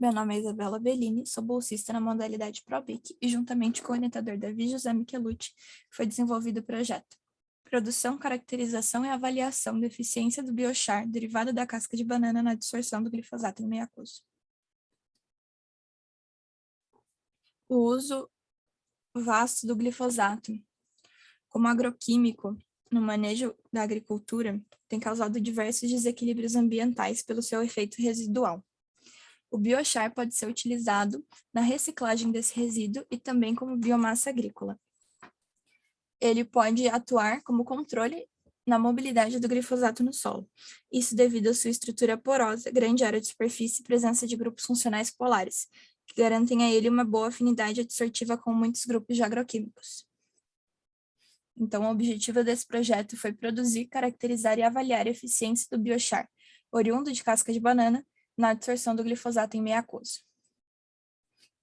Meu nome é Isabela Bellini, sou bolsista na modalidade ProBIC e, juntamente com o orientador Davi José Michelucci, foi desenvolvido o projeto Produção, Caracterização e Avaliação da Eficiência do Biochar derivado da casca de banana na absorção do glifosato em meio aquoso. O uso vasto do glifosato como agroquímico no manejo da agricultura tem causado diversos desequilíbrios ambientais pelo seu efeito residual. O biochar pode ser utilizado na reciclagem desse resíduo e também como biomassa agrícola. Ele pode atuar como controle na mobilidade do glifosato no solo, isso devido à sua estrutura porosa, grande área de superfície e presença de grupos funcionais polares, que garantem a ele uma boa afinidade adsortiva com muitos grupos de agroquímicos. Então, o objetivo desse projeto foi produzir, caracterizar e avaliar a eficiência do biochar, oriundo de casca de banana, na absorção do glifosato em meio aquoso.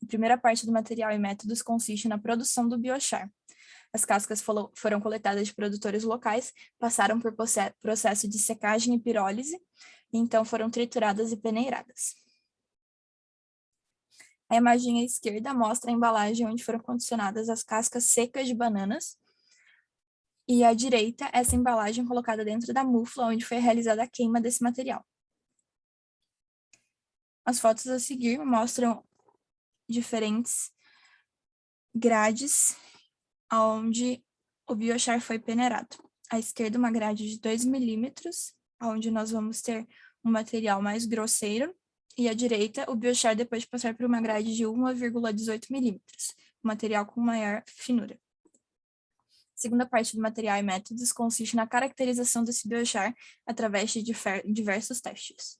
A primeira parte do material e métodos consiste na produção do biochar. As cascas foram coletadas de produtores locais, passaram por processo de secagem e pirólise, e então foram trituradas e peneiradas. A imagem à esquerda mostra a embalagem onde foram condicionadas as cascas secas de bananas, e à direita, essa embalagem colocada dentro da mufla, onde foi realizada a queima desse material. As fotos a seguir mostram diferentes grades onde o biochar foi peneirado. À esquerda, uma grade de 2 milímetros, onde nós vamos ter um material mais grosseiro, e à direita, o biochar depois de passar por uma grade de 1,18 milímetros, material com maior finura. A segunda parte do material e métodos consiste na caracterização desse biochar através de diversos testes.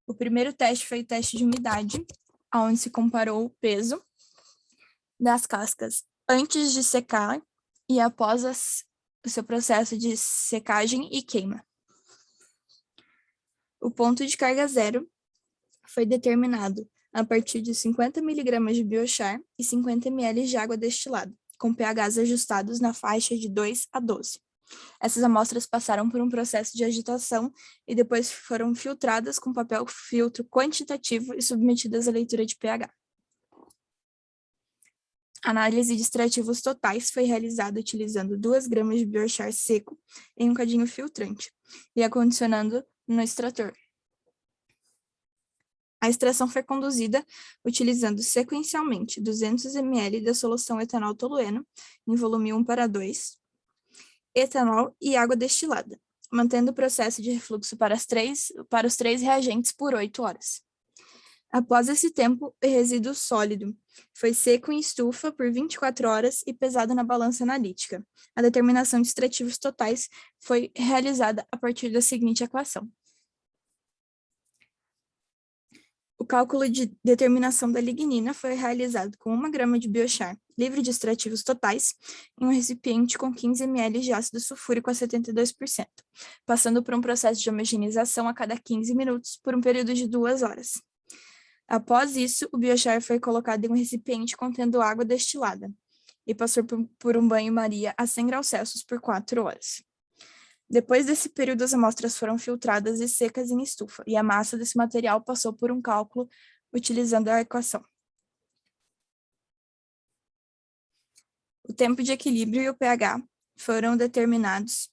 O primeiro teste foi o teste de umidade, onde se comparou o peso das cascas antes de secar e após o seu processo de secagem e queima. O ponto de carga zero foi determinado a partir de 50 mg de biochar e 50 ml de água destilada, com pHs ajustados na faixa de 2 a 12. Essas amostras passaram por um processo de agitação e depois foram filtradas com papel filtro quantitativo e submetidas à leitura de pH. A análise de extrativos totais foi realizada utilizando 2 gramas de biochar seco em um cadinho filtrante e acondicionando no extrator. A extração foi conduzida utilizando sequencialmente 200 ml da solução etanol tolueno em volume 1:2, etanol e água destilada, mantendo o processo de refluxo para os três reagentes por 8 horas. Após esse tempo, o resíduo sólido foi seco em estufa por 24 horas e pesado na balança analítica. A determinação de extrativos totais foi realizada a partir da seguinte equação. O cálculo de determinação da lignina foi realizado com 1 grama de biochar livre de extrativos totais em um recipiente com 15 ml de ácido sulfúrico a 72%, passando por um processo de homogeneização a cada 15 minutos por um período de 2 horas. Após isso, o biochar foi colocado em um recipiente contendo água destilada e passou por um banho-maria a 100 graus Celsius por 4 horas. Depois desse período, as amostras foram filtradas e secas em estufa, e a massa desse material passou por um cálculo utilizando a equação. O tempo de equilíbrio e o pH foram determinados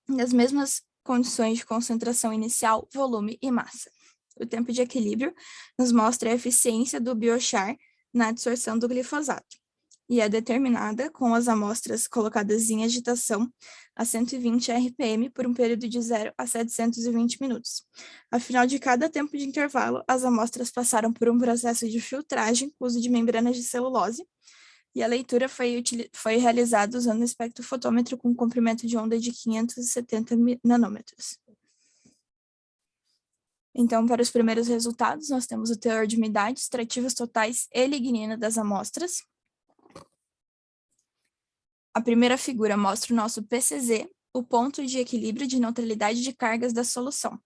nas mesmas condições de concentração inicial, volume e massa. O tempo de equilíbrio nos mostra a eficiência do biochar na absorção do glifosato e é determinada com as amostras colocadas em agitação a 120 RPM por um período de 0 a 720 minutos. Ao final de cada tempo de intervalo, as amostras passaram por um processo de filtragem com uso de membranas de celulose e a leitura foi realizada usando o espectrofotômetro com comprimento de onda de 570 nanômetros. Então, para os primeiros resultados, nós temos o teor de umidade, extrativos totais e lignina das amostras. A primeira figura mostra o nosso PCZ, o ponto de equilíbrio de neutralidade de cargas da solução,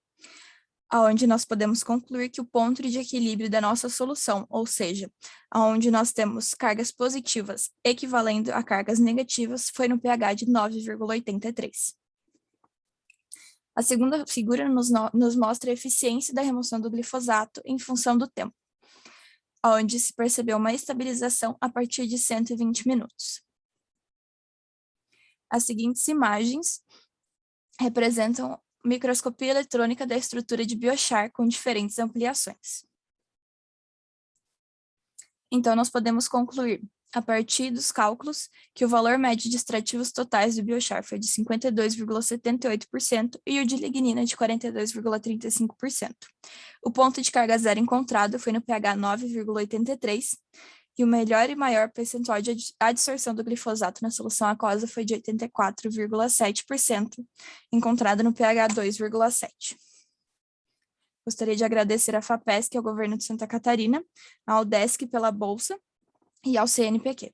onde nós podemos concluir que o ponto de equilíbrio da nossa solução, ou seja, onde nós temos cargas positivas equivalendo a cargas negativas, foi no pH de 9,83. A segunda figura nos mostra a eficiência da remoção do glifosato em função do tempo, onde se percebeu uma estabilização a partir de 120 minutos. As seguintes imagens representam microscopia eletrônica da estrutura de biochar com diferentes ampliações. Então, nós podemos concluir, a partir dos cálculos, que o valor médio de extrativos totais do biochar foi de 52,78% e o de lignina de 42,35%. O ponto de carga zero encontrado foi no pH 9,83, e o melhor e maior percentual de adsorção do glifosato na solução aquosa foi de 84,7%, encontrado no pH 2,7. Gostaria de agradecer à FAPESC, ao Governo de Santa Catarina, ao UDESC pela bolsa e ao CNPq.